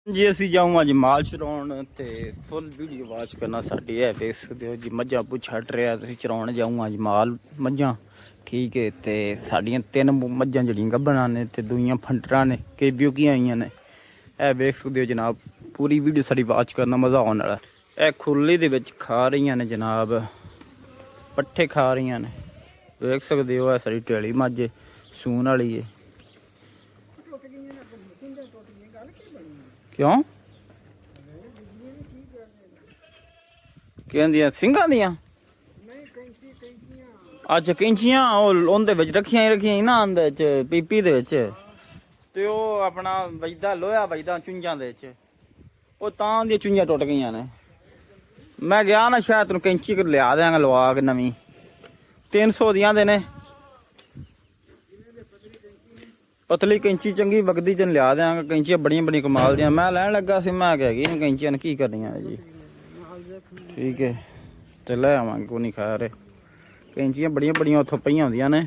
जी असी जाऊँ अज माल चराउण ते फुल वीडियो वाच करना साडी है देख सकते हो जी मझां पुछ छट रहा असीं चराउण जाऊँ अज माल मझां ठीक है ते साडियां 3 मझां जड़ियां गब्बनां ने ते दूइयां फंटरां ने कई ब्योकियां आईयां ने ए देख सकते हो जनाब पूरी वीडियो साडी वाच करना मज़ा आने वाला ए खुरली दे विच खा रही ने जनाब पट्ठे खा रही ने देख सकते हो साडी टेली मझ सून वाली है क्यों कहंदियां सिंघां दियां अच्छा कैंचियां उंदे विच रखियां ही ना अंदर च पीपी दे विच ते ओ अपना वजदा लोहा वजदा चुंझां दे विच ओ तां दी चुंझां टुट गईयां ने मैं गया ना शायद तैनूं कैंची लिया देंगा लवा के नवीं 300 दियां दे ने पतली कैंची चंगी वगदी च लिया देंगा कैंचियां बड़ियां बड़ियां कमाल दियां मैं लैन लगा सी मैं क्या कि कैंचियां ने की करनियां जी ठीक है तो लै आवांगे कोई नहीं खैर कैंचियां बड़ियां बड़ियां उत्थों पईयां होंदियां ने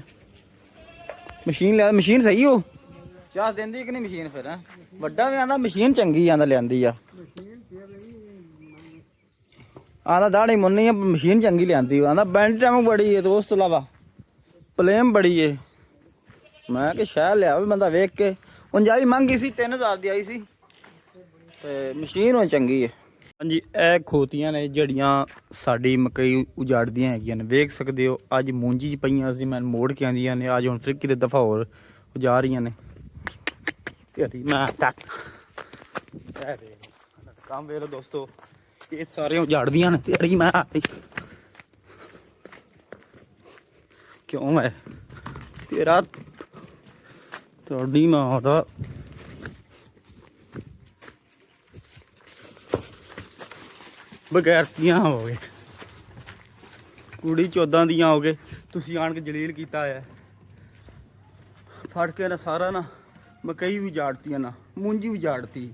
मशीन लिया मशीन सही हो चाह देंदी कि नहीं मशीन फिर वड्डा भी आंदा मशीन चंगी आंदा लियांदी आ आंदा दाड़ी मुन्नी मशीन चंगी लियांदी आंदा बैंड टाइम बड़ी है तो उस तो इलावा प्लेम बड़ी है मैं कि शहर लिया बंदा वेख के उंजाई महंगी सी 3000 दी आई सी ते मशीन हो चंगी है हाँ जी ए खोतियां ने जड़ियां साडी मकई उजाड़दियां हैगियां ने वेख सकते हो अज मूंजी च पईयां सी मैं मोड़ के आंदियां ने अज हुण फिर किते दफा होर उजा रहीਆਂ ने तेरी मैं तक काम वे लो दोस्तों ये सारे उजाड़दियां ने तेरी मैं क्यों है तेरा थोड़ी मां दा बगैरतियां हो गए कुड़ी 14 दियां हो गए तुसी आन के जलील किया है फड़ के ना सारा ना मकई भी उजाड़ती ना मूंजी भी उजाड़ती